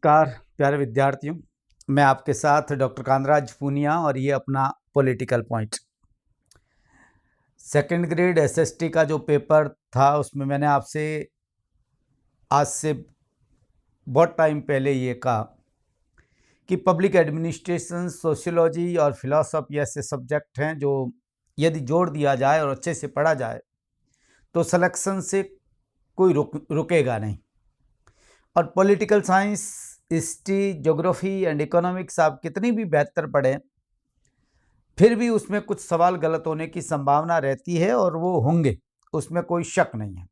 नमस्कार प्यारे विद्यार्थियों, मैं आपके साथ डॉक्टर कांतराज पूनिया और ये अपना political point. Second grade SST का जो पेपर था उसमें मैंने आपसे आज से बहुत टाइम पहले ये कहा कि पब्लिक एडमिनिस्ट्रेशन, सोशियोलॉजी और फिलॉसफी ऐसे सब्जेक्ट हैं जो यदि जोड़ दिया जाए और अच्छे से पढ़ा जाए तो सिलेक्शन से कोई रुकेगा नहीं। और political science, history, geography and economics आप कितनी भी बेहतर पढ़ें फिर भी उसमें कुछ सवाल गलत होने की संभावना रहती है और वो होंगे, उसमें कोई शक नहीं है।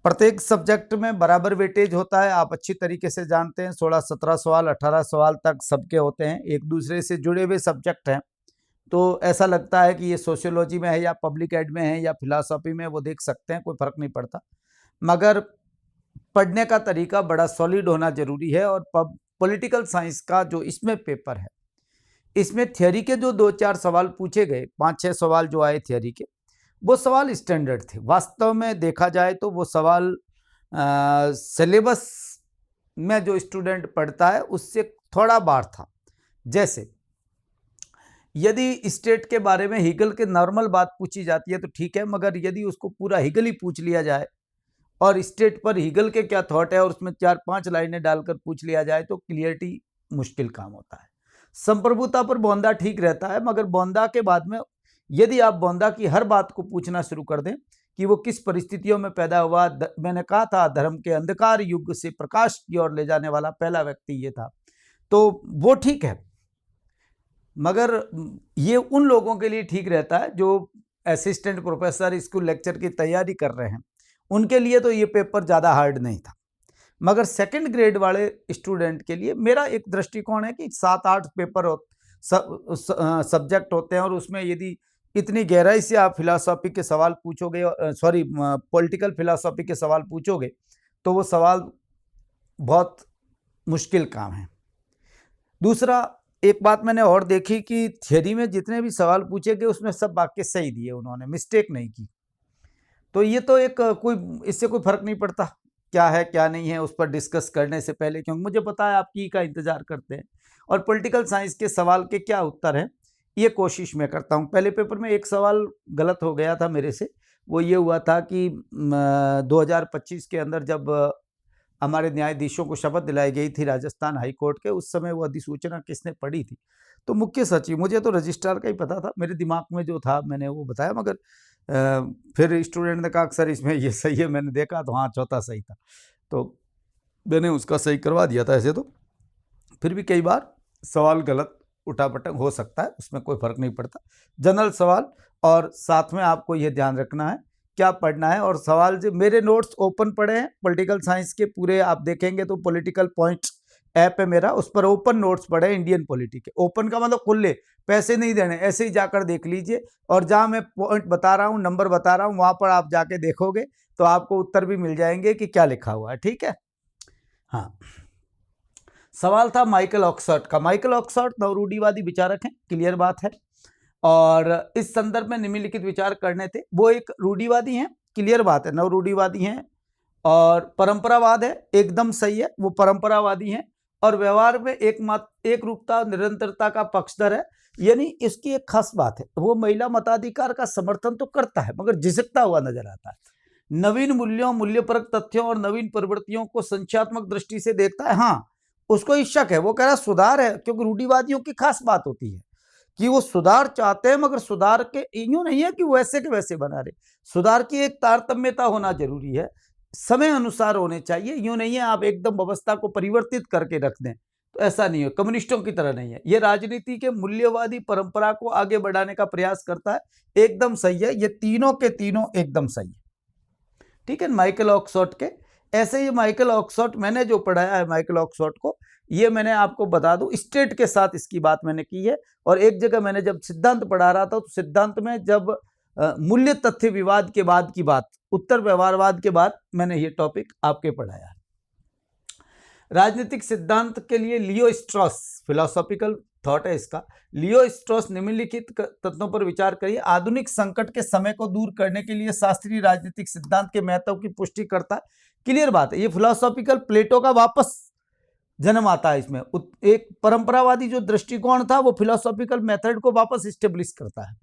प्रत्येक सब्जेक्ट में बराबर वेटेज होता है, आप अच्छी तरीके से जानते हैं। 16-17 सवाल, 18 सवाल तक सबके होते हैं, एक दूसरे से जुड़े हुए सब्जेक्ट हैं। तो ऐसा लगता है कि ये सोशियोलॉजी में है या पब्लिक एड में है या फिलॉसफी में, वो देख सकते हैं, कोई फर्क नहीं पड़ता। मगर पढ़ने का तरीका बड़ा सॉलिड होना जरूरी है। और पॉलिटिकल साइंस का जो इसमें पेपर है, इसमें थियोरी के जो 2-4 सवाल पूछे गए, 5-6 सवाल जो आए थियोरी के, वो सवाल स्टैंडर्ड थे। वास्तव में देखा जाए तो वो सवाल सिलेबस में जो स्टूडेंट पढ़ता है उससे थोड़ा बाहर था। जैसे यदि स्टेट के बारे में हीगल के नॉर्मल बात पूछी जाती है तो ठीक है, मगर यदि उसको पूरा हीगल ही पूछ लिया जाए और स्टेट पर हीगल के क्या थॉट है और उसमें 4-5 लाइनें डालकर पूछ लिया जाए तो क्लियरिटी मुश्किल काम होता है। संप्रभुता पर बोंदा ठीक रहता है, मगर बोंदा के बाद में यदि आप बोंदा की हर बात को पूछना शुरू कर दें कि वो किस परिस्थितियों में पैदा हुआ, मैंने कहा था धर्म के अंधकार युग से प्रकाश की ओर ले जाने वाला पहला व्यक्ति ये था, तो वो ठीक है। मगर ये उन लोगों के लिए ठीक रहता है जो असिस्टेंट प्रोफेसर स्कूल लेक्चर की तैयारी कर रहे हैं, उनके लिए तो ये पेपर ज़्यादा हार्ड नहीं था। मगर सेकंड ग्रेड वाले स्टूडेंट के लिए मेरा एक दृष्टिकोण है कि 7-8 पेपर सब्जेक्ट होते हैं और उसमें यदि इतनी गहराई से आप फिलॉसफी के सवाल पूछोगे, पॉलिटिकल फिलॉसफी के सवाल पूछोगे तो वो सवाल बहुत मुश्किल काम है। दूसरा, एक बात मैंने और देखी कि थियरी में जितने भी सवाल पूछे गए उसमें सब वाक्य सही दिए, उन्होंने मिस्टेक नहीं की। तो ये तो एक इससे कोई फर्क नहीं पड़ता क्या है क्या नहीं है उस पर डिस्कस करने से पहले, क्योंकि मुझे पता है आप की का इंतजार करते हैं और पॉलिटिकल साइंस के सवाल के क्या उत्तर हैं ये कोशिश मैं करता हूं। पहले पेपर में एक सवाल गलत हो गया था मेरे से, वो ये हुआ था कि 2025 के अंदर जब हमारे न्यायाधीशों को शपथ दिलाई गई थी राजस्थान हाई कोर्ट के, उस समय वो अधिसूचना किसने पढ़ी थी? तो मुख्य सचिव। मुझे तो रजिस्ट्रार का ही पता था, मेरे दिमाग में जो था मैंने वो बताया, मगर फिर स्टूडेंट ने कहा सर इसमें ये सही है। मैंने देखा तो हाँ, चौथा सही था, तो मैंने उसका सही करवा दिया था। ऐसे तो फिर भी कई बार सवाल गलत उठापटक हो सकता है, उसमें कोई फर्क नहीं पड़ता। जनरल सवाल, और साथ में आपको ये ध्यान रखना है क्या पढ़ना है। और सवाल जो मेरे नोट्स ओपन पड़े हैं पॉलिटिकल साइंस के पूरे, आप देखेंगे तो पॉलिटिकल पॉइंट्स ऐप है मेरा, उस पर ओपन नोट्स पड़े इंडियन पॉलिटी के। ओपन का मतलब खुले, पैसे नहीं देने, ऐसे ही जाकर देख लीजिए। और जहां मैं पॉइंट बता रहा हूं, नंबर बता रहा हूं, वहां पर आप जाके देखोगे तो आपको उत्तर भी मिल जाएंगे कि क्या लिखा हुआ है। ठीक है। हाँ, सवाल था माइकल ऑक्सफोर्ड का। माइकल ऑक्सफोर्ड नवरूढ़ीवादी विचारक हैं, क्लियर बात है। और इस संदर्भ में निम्नलिखित विचार करने थे। वो एक रूढ़ीवादी हैं, क्लियर बात है, नवरूढ़ीवादी हैं। और परंपरावाद है, एकदम सही है, वो परंपरावादी हैं। और व्यवहार में एक रूपता निरंतरता का पक्षधर है, यानी इसकी एक खास बात है, वो महिला मताधिकार का समर्थन तो करता है मगर झिझकता हुआ नजर आता है। नवीन मूल्यों, मूल्यपरक तथ्यों और नवीन प्रवृत्तियों को संख्यात्मक दृष्टि से देखता है। हाँ, उसको ही शक है, वो कह रहा सुधार है, क्योंकि रूढ़ीवादियों की खास बात होती है कि वो सुधार चाहते हैं, मगर सुधार के यूं नहीं है कि वैसे के वैसे बना रहे। सुधार की एक तारतम्यता होना जरूरी है, समय अनुसार होने चाहिए। यूं नहीं है आप एकदम व्यवस्था को परिवर्तित करके रख दें, तो ऐसा नहीं है, कम्युनिस्टों की तरह नहीं है। ये राजनीति के मूल्यवादी परंपरा को आगे बढ़ाने का प्रयास करता है, एकदम सही है। ये तीनों के तीनों एकदम सही है। ठीक है, माइकल ऑक्सफोर्ड के। ऐसे ही माइकल ऑक्सफोर्ड, मैंने जो पढ़ाया है माइकल ऑक्सफोर्ड को, ये मैंने आपको बता दूं स्टेट के साथ इसकी बात मैंने की है। और एक जगह मैंने जब सिद्धांत पढ़ा रहा था तो सिद्धांत में जब मूल्य तथ्य विवाद के बाद की बात, उत्तर व्यवहारवाद के बाद, मैंने ये टॉपिक आपके पढ़ाया। राजनीतिक सिद्धांत के लिए लियो स्ट्रॉस, फिलोसॉफिकल थॉट है इसका। लियो स्ट्रॉस निम्नलिखित तत्वों पर विचार करिए। आधुनिक संकट के समय को दूर करने के लिए शास्त्रीय राजनीतिक सिद्धांत के महत्व की पुष्टि करता है। क्लियर बात है, ये फिलोसॉफिकल प्लेटो का वापस जन्म आता है इसमें। एक परंपरावादी जो दृष्टिकोण था वो फिलोसॉफिकल मेथड को वापस स्टेब्लिश करता है।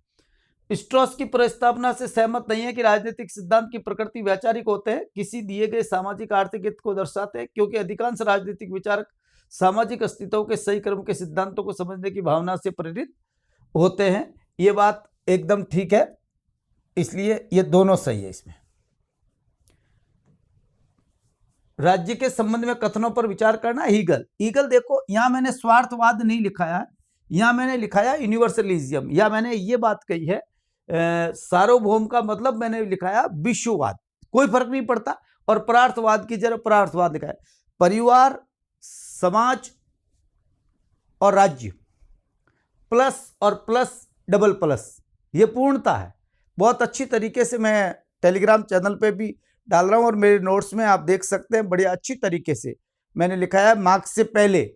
स्ट्रॉस की प्रस्तावना से सहमत नहीं है कि राजनीतिक सिद्धांत की प्रकृति वैचारिक होते हैं, किसी दिए गए सामाजिक आर्थिक हित को दर्शाते हैं, क्योंकि अधिकांश राजनीतिक विचारक सामाजिक अस्तित्व के सही क्रम के सिद्धांतों को समझने की भावना से प्रेरित होते हैं। ये बात एकदम ठीक है, इसलिए ये दोनों सही है। इसमें राज्य के संबंध में कथनों पर विचार करना, ईगल देखो, यहां मैंने स्वार्थवाद नहीं लिखा है, यहां मैंने लिखा है यूनिवर्सलिज्म, या मैंने ये बात कही है सार्वभौम का मतलब मैंने लिखा है विश्ववाद, कोई फर्क नहीं पड़ता। और परार्थवाद की जगह परार्थवाद लिखा है। परिवार, समाज और राज्य, प्लस और प्लस डबल प्लस, ये पूर्णता है। बहुत अच्छी तरीके से मैं टेलीग्राम चैनल पे भी डाल रहा हूं और मेरे नोट्स में आप देख सकते हैं, बड़े अच्छी तरीके से मैंने लिखा है। मार्क्स से पहले,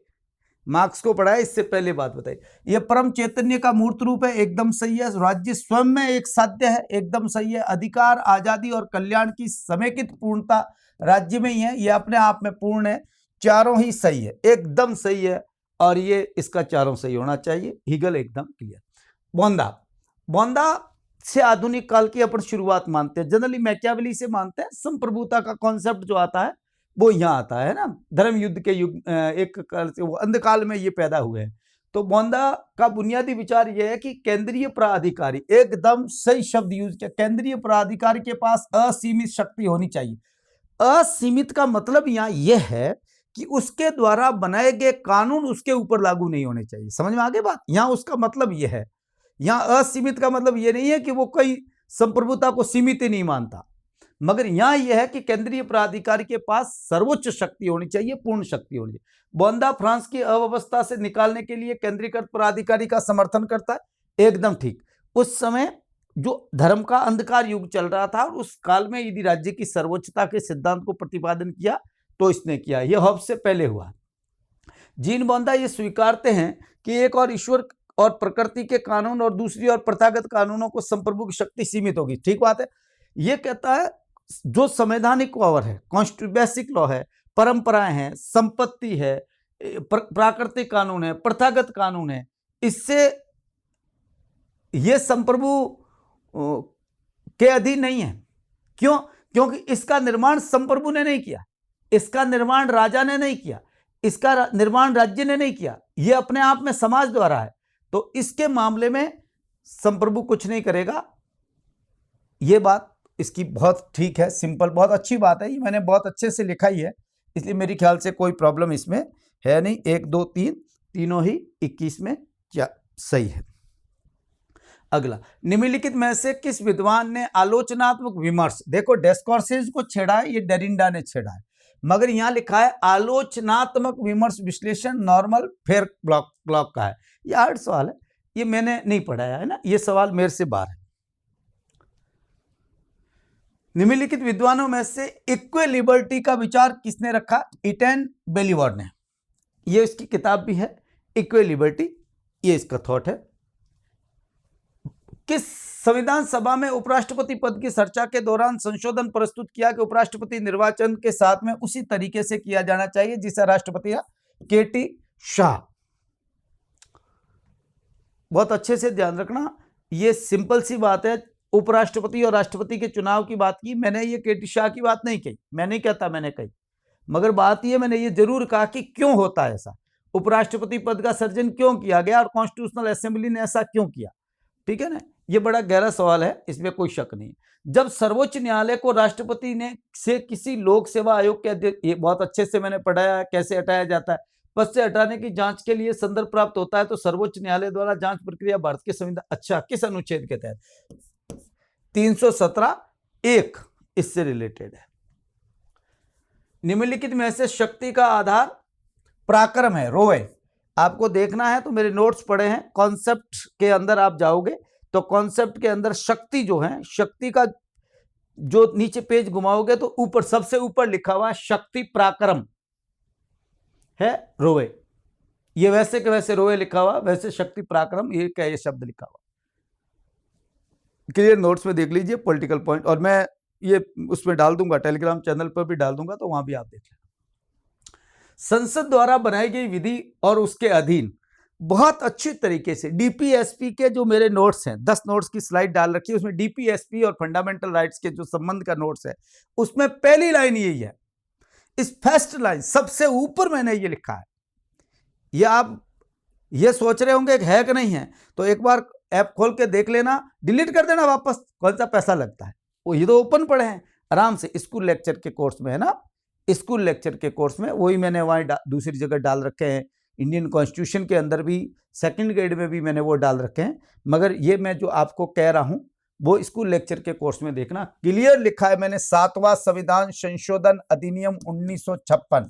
मार्क्स को पढ़ा है, इससे पहले बात बताई। यह परम चैतन्य का मूर्त रूप है, एकदम सही है। राज्य स्वयं में एक साध्य है, एकदम सही है। अधिकार, आजादी और कल्याण की समेकित पूर्णता राज्य में ही है, यह अपने आप में पूर्ण है। चारों ही सही है, एकदम सही है, और ये इसका चारों सही होना चाहिए। हीगल एकदम क्लियर। बोंदा से आधुनिक काल की अपन शुरुआत मानते हैं, जनरली मैकियावेली से मानते हैं। संप्रभुता का कॉन्सेप्ट जो आता है वो यहाँ आता है ना, धर्म युद्ध के युग, एक काल से, वो अंधकाल में ये पैदा हुए हैं। तो बोंदा का बुनियादी विचार यह है कि केंद्रीय प्राधिकारी, एकदम सही शब्द यूज किया, केंद्रीय प्राधिकारी के पास असीमित शक्ति होनी चाहिए। असीमित का मतलब यहाँ यह है कि उसके द्वारा बनाए गए कानून उसके ऊपर लागू नहीं होने चाहिए। समझ में आ गई बात? यहाँ उसका मतलब यह है। यहाँ असीमित का मतलब यह नहीं है कि वो कोई संप्रभुता को सीमित ही नहीं मानता, मगर यहां यह है कि केंद्रीय प्राधिकारी के पास सर्वोच्च शक्ति होनी चाहिए, पूर्ण शक्ति होनी चाहिए। बोंदा फ्रांस की अव्यवस्था से निकालने के लिए केंद्रीकृत प्राधिकारी का समर्थन करता है, एकदम ठीक। उस समय जो धर्म का अंधकार युग चल रहा था, और उस काल में यदि राज्य की सर्वोच्चता के सिद्धांत को प्रतिपादन किया तो इसने किया, यह हॉब्स से पहले हुआ। जीन बोंदा ये स्वीकारते हैं कि एक और ईश्वर और प्रकृति के कानून और दूसरी और प्रथागत कानूनों को संप्रभु की शक्ति सीमित होगी। ठीक बात है। ये कहता है जो संवैधानिक पावर है, बेसिक लॉ है, परंपराएं हैं, संपत्ति है, प्राकृतिक कानून है, प्रथागत कानून है, इससे ये संप्रभु के अधीन नहीं है। क्यों? क्योंकि इसका निर्माण संप्रभु ने नहीं किया, इसका निर्माण राजा ने नहीं किया, इसका निर्माण राज्य ने नहीं किया, ये अपने आप में समाज द्वारा है। तो इसके मामले में संप्रभु कुछ नहीं करेगा। ये बात इसकी बहुत ठीक है, सिंपल, बहुत अच्छी बात है। ये मैंने बहुत अच्छे से लिखा ही है, इसलिए मेरे ख्याल से कोई प्रॉब्लम इसमें है नहीं। 1 2 3 तीनों ही 21 में क्या सही है। अगला, निम्नलिखित में से किस विद्वान ने आलोचनात्मक विमर्श, देखो डिस्कोर्सेज को छेड़ा है, ये डेरिडा ने छेड़ा है, मगर यहां लिखा है आलोचनात्मक विमर्श विश्लेषण नॉर्मल फेयर ब्लॉक का है। ये हार्ड सवाल है, ये मैंने नहीं पढ़ाया है ना, ये सवाल मेरे से बाहर है। निम्नलिखित विद्वानों में से इक्वल लिबर्टी का विचार किसने रखा? इटेन बेलीवर ने। ये इसकी किताब भी है, इक्वल लिबर्टी, ये इसका थॉट है। किस संविधान सभा में उपराष्ट्रपति पद की चर्चा के दौरान संशोधन प्रस्तुत किया कि उपराष्ट्रपति निर्वाचन के साथ में उसी तरीके से किया जाना चाहिए जिसे राष्ट्रपति या केटी शाह। बहुत अच्छे से ध्यान रखना, ये सिंपल सी बात है। उपराष्ट्रपति और राष्ट्रपति के चुनाव की बात की, मैंने ये केटी शाह की बात नहीं कही, मैं नहीं कहता मैंने कही, मगर बात ये मैंने ये जरूर कहा कि क्यों होता है ऐसा, उपराष्ट्रपति पद का सृजन क्यों किया गया और कॉन्स्टिट्यूशनल असेंबली ने ऐसा क्यों किया। ठीक है ना, ये बड़ा गहरा सवाल है, इसमें कोई शक नहीं। जब सर्वोच्च न्यायालय को राष्ट्रपति ने से किसी लोक सेवा आयोग के, ये बहुत अच्छे से मैंने पढ़ाया है कैसे हटाया जाता है, पद से हटाने की जांच के लिए संदर्भ प्राप्त होता है तो सर्वोच्च न्यायालय द्वारा जांच प्रक्रिया भारत के संविधान, अच्छा किस अनुच्छेद के तहत? 317(1) इससे रिलेटेड है। निम्नलिखित में से शक्ति का आधार पराक्रम है, रोए। आपको देखना है तो मेरे नोट्स पड़े हैं, कॉन्सेप्ट के अंदर आप जाओगे तो कॉन्सेप्ट के अंदर शक्ति जो है, शक्ति का जो नीचे पेज घुमाओगे तो ऊपर सबसे ऊपर लिखा हुआ शक्ति पराक्रम है, रोए। ये वैसे के वैसे रोए लिखा हुआ, वैसे शक्ति पराक्रम, ये क्या, ये शब्द लिखा हुआ क्लियर नोट्स में देख लीजिए, पॉलिटिकल पॉइंट, और मैं ये उसमें डाल दूंगा, टेलीग्राम चैनल पर भी डाल दूंगा, तो वहां भी आप देख लेना। संसद द्वारा बनाई गई विधि और उसके अधीन बहुत अच्छी तरीके से डीपीएसपी के जो मेरे नोट्स हैं, 10 नोट्स की स्लाइड डाल रखी है, उसमें डीपीएसपी और फंडामेंटल राइट्स के जो संबंध का नोट्स है, उसमें पहली लाइन यही है, इस फर्स्ट लाइन सबसे ऊपर मैंने ये लिखा है। ये आप ये सोच रहे होंगे है कि नहीं है, तो एक बार ऐप खोल के देख लेना, डिलीट कर देना वापस, कौन सा पैसा लगता है, वो ये तो ओपन पड़े हैं आराम से, स्कूल लेक्चर के कोर्स में है ना, स्कूल लेक्चर के कोर्स में वही मैंने वहाँ दूसरी जगह डाल रखे हैं, इंडियन कॉन्स्टिट्यूशन के अंदर भी, सेकंड ग्रेड में भी मैंने वो डाल रखे हैं, मगर ये मैं जो आपको कह रहा हूँ वो स्कूल लेक्चर के कोर्स में देखना, क्लियर लिखा है मैंने, 7वां संविधान संशोधन अधिनियम 1956।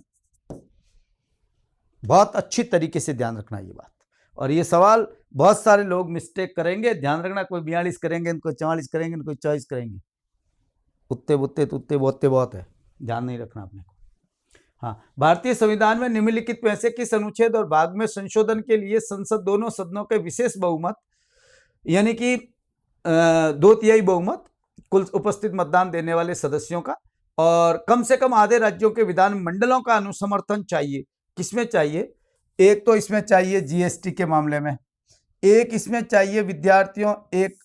बहुत अच्छी तरीके से ध्यान रखना ये बात। और ये सवाल बहुत सारे लोग मिस्टेक करेंगे, ध्यान रखना, कोई 42 करेंगे, कोई 44 करेंगे, कोई 24 करेंगे, उत्ते बुत्ते तुत्ते बोत्ते बहुत है, ध्यान नहीं रखना अपने को। हाँ, भारतीय संविधान में निम्नलिखित में से किस अनुच्छेद और भाग में संशोधन के लिए संसद दोनों सदनों के विशेष बहुमत यानी कि 2/3 बहुमत कुल उपस्थित मतदान देने वाले सदस्यों का और कम से कम आधे राज्यों के विधान मंडलों का अनुसमर्थन चाहिए, किसमें चाहिए? एक तो इसमें चाहिए जीएसटी के मामले में, एक इसमें चाहिए विद्यार्थियों, एक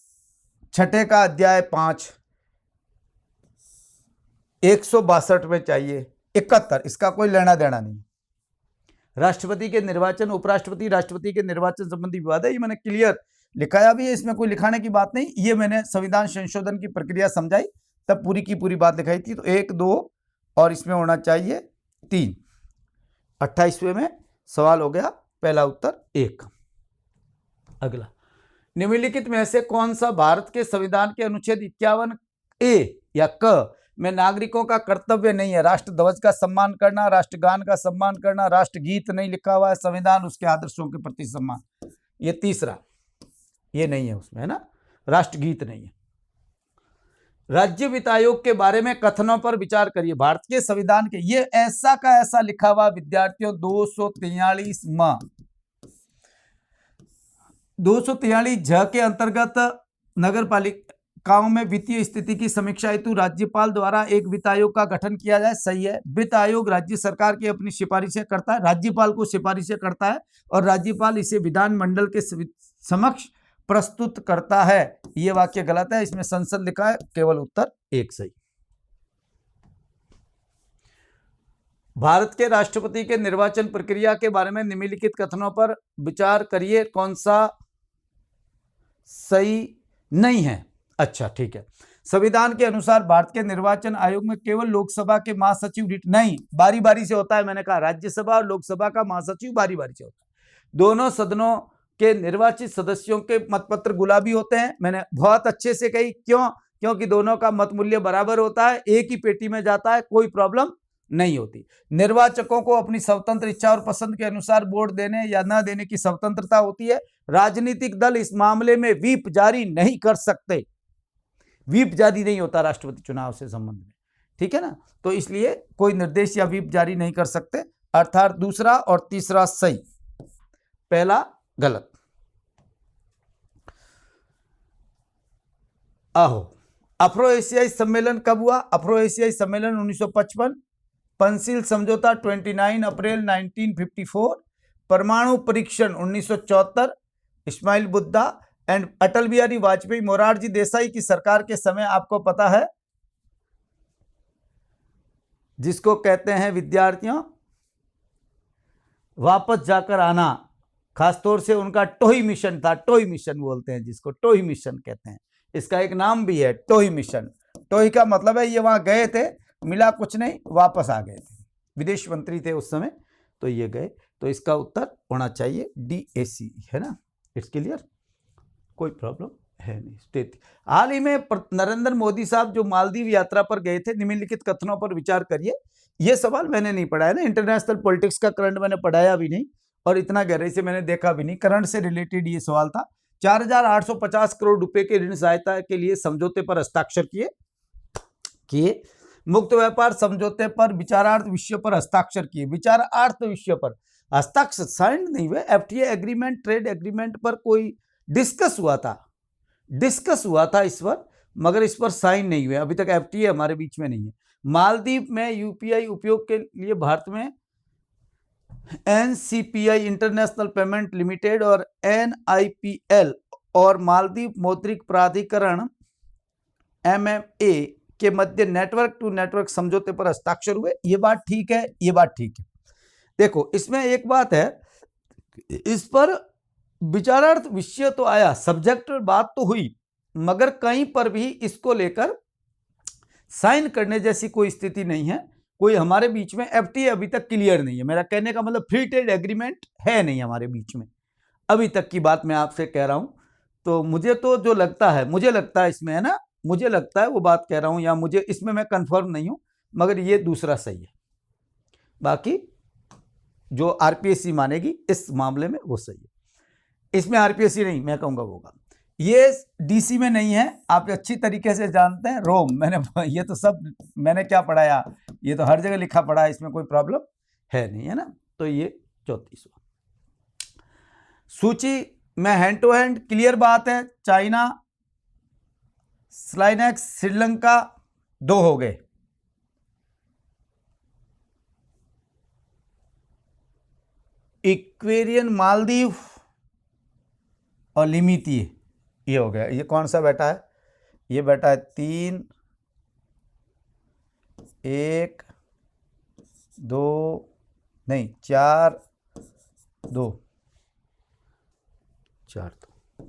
छठे का अध्याय 5 162 में चाहिए, 71, इसका कोई लेना देना नहीं। राष्ट्रपति के निर्वाचन, उपराष्ट्रपति, राष्ट्रपति के निर्वाचन संबंधी विवाद है, ये मैंने क्लियर लिखाया भी है, इसमें कोई लिखाने की बात नहीं, ये मैंने संविधान संशोधन की प्रक्रिया समझाई तब पूरी की पूरी बात लिखाई थी। तो 1, 2 और इसमें होना चाहिए 3। 28वें में सवाल हो गया, पहला उत्तर 1। अगला, निम्नलिखित में से कौन सा भारत के संविधान के अनुच्छेद 51A या क में नागरिकों का कर्तव्य नहीं है? राष्ट्र ध्वज का सम्मान करना, राष्ट्रगान का सम्मान करना, राष्ट्रगीत नहीं लिखा हुआ है, संविधान उसके आदर्शों के प्रति सम्मान, ये तीसरा, ये नहीं है उसमें, है ना, राष्ट्रगीत नहीं है। राज्य वित्त आयोग के बारे में कथनों पर विचार करिए। भारत के संविधान के, ये ऐसा का ऐसा लिखा हुआ विद्यार्थियों, 243 म 243 झ के अंतर्गत नगर पालिकाओं में वित्तीय स्थिति की समीक्षा हेतु राज्यपाल द्वारा एक वित्त आयोग का गठन किया जाए, सही है। वित्त आयोग राज्य सरकार की अपनी सिफारिशें करता है, राज्यपाल को सिफारिशें करता है और राज्यपाल इसे विधानमंडल के समक्ष प्रस्तुत करता है। यह वाक्य गलत है, इसमें संसद लिखा है, केवल उत्तर 1 सही। भारत के राष्ट्रपति के निर्वाचन प्रक्रिया के बारे में निम्नलिखित कथनों पर विचार करिए, कौन सा सही नहीं है? अच्छा ठीक है। संविधान के अनुसार भारत के निर्वाचन आयोग में केवल लोकसभा के महासचिव नहीं, बारी बारी से होता है, मैंने कहा राज्यसभा और लोकसभा का महासचिव बारी बारी से होता है। दोनों सदनों के निर्वाचित सदस्यों के मतपत्र गुलाबी होते हैं, मैंने बहुत अच्छे से कही, क्यों? क्योंकि दोनों का मत मूल्य बराबर होता है, एक ही पेटी में जाता है, कोई प्रॉब्लम नहीं होती। निर्वाचकों को अपनी स्वतंत्र इच्छा और पसंद के अनुसार वोट देने या न देने की स्वतंत्रता होती है। राजनीतिक दल इस मामले में व्हिप जारी नहीं कर सकते, व्हिप जारी नहीं होता राष्ट्रपति चुनाव से संबंध में, ठीक है ना, तो इसलिए कोई निर्देश या व्हिप जारी नहीं कर सकते, अर्थात दूसरा और तीसरा सही, पहला गलत। अफ्रो एशियाई सम्मेलन कब हुआ? अफ्रो एशियाई सम्मेलन 1955, पंसिल समझौता 29 अप्रैल 1954, परमाणु परीक्षण 1974, इस्माइल बुद्धा एंड अटल बिहारी वाजपेयी मोरारजी देसाई की सरकार के समय, आपको पता है, जिसको कहते हैं विद्यार्थियों वापस जाकर आना, खासतौर से उनका टोही मिशन था, टोही मिशन बोलते हैं जिसको, टोही मिशन कहते हैं, इसका एक नाम भी है टोही मिशन। टोही का मतलब है ये वहां गए थे, मिला कुछ नहीं, वापस आ गए थे, विदेश मंत्री थे उस समय, तो ये गए, तो इसका उत्तर होना चाहिए DAC, है ना, इट्स क्लियर, कोई प्रॉब्लम है नहीं। हाल ही में नरेंद्र मोदी साहब जो मालदीव यात्रा पर गए थे, निम्नलिखित कथनों पर विचार करिए। ये सवाल मैंने नहीं पढ़ाया ना, इंटरनेशनल पॉलिटिक्स का करंट मैंने पढ़ाया भी नहीं और इतना गहराई से मैंने देखा भी नहीं, करंट से रिलेटेड ये सवाल था। 4,850 करोड़ रुपए के ऋण सहायता के लिए समझौते पर हस्ताक्षर किए, मुक्त व्यापार समझौते पर विचारार्थ विषय पर हस्ताक्षर किए, विचारार्थ विषय पर हस्ताक्षर, साइन नहीं हुए। FTA एग्रीमेंट, ट्रेड एग्रीमेंट पर कोई डिस्कस हुआ था इस पर, मगर इस पर साइन नहीं हुए, अभी तक FTA हमारे बीच में नहीं है। मालदीव में UPI उपयोग के लिए भारत में NCPI इंटरनेशनल पेमेंट लिमिटेड और NIPL और मालदीव मौद्रिक प्राधिकरण MMA के मध्य नेटवर्क टू नेटवर्क समझौते पर हस्ताक्षर हुए। ये बात ठीक है, ये बात ठीक है। देखो इसमें एक बात है, इस पर विचारार्थ विषय तो आया, सब्जेक्ट बात तो हुई, मगर कहीं पर भी इसको लेकर साइन करने जैसी कोई स्थिति नहीं है। कोई हमारे बीच में FTA अभी तक क्लियर नहीं है। मेरा कहने का मतलब फ्री ट्रेड एग्रीमेंट है नहीं हमारे बीच में, अभी तक की बात मैं आपसे कह रहा हूं। तो मुझे तो जो लगता है, मुझे लगता है इसमें, है ना, मुझे लगता है वो बात कह रहा हूं, या मुझे इसमें मैं कंफर्म नहीं हूं, मगर ये दूसरा सही है। बाकी जो RPSC मानेगी इस मामले में वो सही है। इसमें RPSC नहीं, मैं कहूंगा होगा। ये DC में नहीं है, आप अच्छी तरीके से जानते हैं। रोम, मैंने ये तो सब मैंने क्या पढ़ाया, ये तो हर जगह लिखा पढ़ा है, इसमें कोई प्रॉब्लम है नहीं, है ना। तो ये 34वां सूची में हैंड टू हैंड क्लियर बात है। चाइना, स्लाइनेक्स, श्रीलंका 2 हो गए। इक्वेरियन, मालदीव और लिमिती, ये हो गया। ये कौन सा बेटा है? ये बेटा है 3, 1, 2 नहीं 4, 2, 4 2।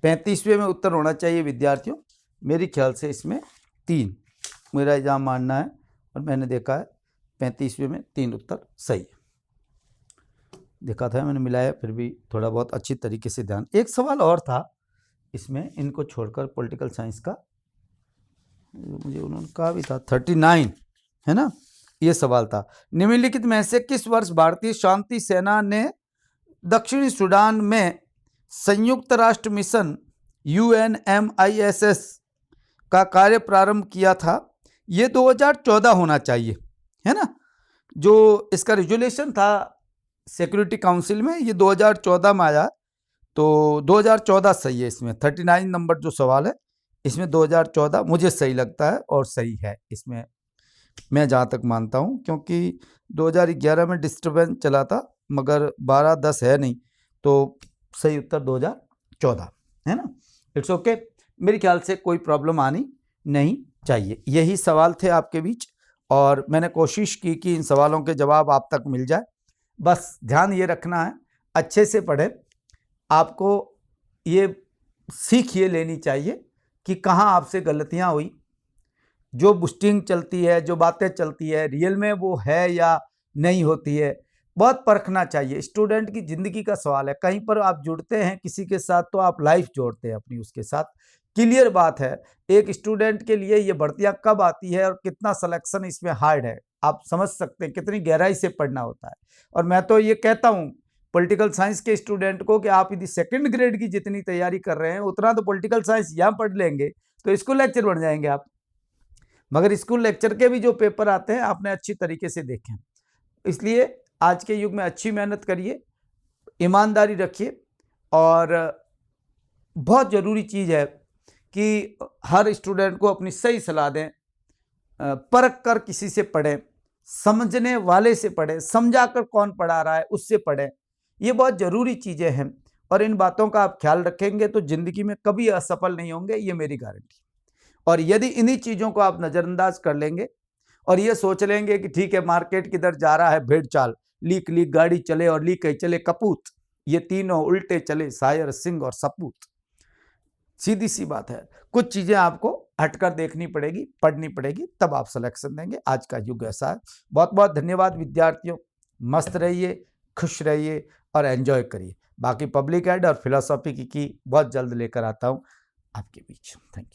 35वें में उत्तर होना चाहिए विद्यार्थियों, मेरे ख्याल से इसमें 3, मेरा एग्जाम मानना है, और मैंने देखा है 35वें में 3 उत्तर सही है। देखा था मैंने, मिलाया, फिर भी थोड़ा बहुत अच्छी तरीके से ध्यान। एक सवाल और था इसमें, इनको छोड़कर पॉलिटिकल साइंस का, मुझे उन्होंने कहा भी था 39, है ना, ये सवाल था। निम्नलिखित में से किस वर्ष भारतीय शांति सेना ने दक्षिणी सूडान में संयुक्त राष्ट्र मिशन UNMISS का कार्य प्रारंभ किया था? ये 2014 होना चाहिए, है ना। जो इसका रिजोल्यूशन था सिक्योरिटी काउंसिल में, ये 2014 में आया, तो 2014 सही है। इसमें 39 नंबर जो सवाल है, इसमें 2014 मुझे सही लगता है और सही है इसमें, मैं जहाँ तक मानता हूँ, क्योंकि 2011 में डिस्टर्बेंस चला था, मगर 12-10 है नहीं, तो सही उत्तर 2014, है ना। इट्स ओके, मेरे ख्याल से कोई प्रॉब्लम आनी नहीं चाहिए। यही सवाल थे आपके बीच, और मैंने कोशिश की कि इन सवालों के जवाब आप तक मिल जाए। बस ध्यान ये रखना है, अच्छे से पढ़ें। आपको ये सीख ये लेनी चाहिए कि कहाँ आपसे गलतियाँ हुई, जो बूस्टिंग चलती है, जो बातें चलती है, रियल में वो है या नहीं होती है, बहुत परखना चाहिए। स्टूडेंट की ज़िंदगी का सवाल है, कहीं पर आप जुड़ते हैं किसी के साथ तो आप लाइफ जोड़ते हैं अपनी उसके साथ। क्लियर बात है, एक स्टूडेंट के लिए ये भर्तियाँ कब आती है और कितना सिलेक्शन इसमें हार्ड है, आप समझ सकते हैं कितनी गहराई से पढ़ना होता है। और मैं तो ये कहता हूँ पॉलिटिकल साइंस के स्टूडेंट को कि आप यदि 2nd ग्रेड की जितनी तैयारी कर रहे हैं उतना तो पॉलिटिकल साइंस यहाँ पढ़ लेंगे तो स्कूल लेक्चर बन जाएंगे आप। मगर स्कूल लेक्चर के भी जो पेपर आते हैं आपने अच्छी तरीके से देखें। इसलिए आज के युग में अच्छी मेहनत करिए, ईमानदारी रखिए, और बहुत ज़रूरी चीज़ है कि हर स्टूडेंट को अपनी सही सलाह दें, परख कर किसी से पढ़ें, समझने वाले से पढ़ें, समझा कर कौन पढ़ा रहा है उससे पढ़ें। ये बहुत ज़रूरी चीज़ें हैं, और इन बातों का आप ख्याल रखेंगे तो ज़िंदगी में कभी असफल नहीं होंगे, ये मेरी गारंटी। और यदि इन्हीं चीज़ों को आप नज़रअंदाज कर लेंगे और ये सोच लेंगे कि ठीक है मार्केट किधर जा रहा है, भेड़ चाल, लीक लीक गाड़ी चले और लीक चले कपूत, ये तीनों उल्टे चले शायर, सिंह और सपूत। सीधी सी बात है, कुछ चीज़ें आपको हटकर देखनी पड़ेगी, पढ़नी पड़ेगी, तब आप सिलेक्शन देंगे। आज का युग ऐसा है। बहुत बहुत धन्यवाद विद्यार्थियों, मस्त रहिए, खुश रहिए और एंजॉय करिए। बाकी पब्लिक एड और फिलोसॉफी की बहुत जल्द लेकर आता हूँ आपके बीच। Thank you.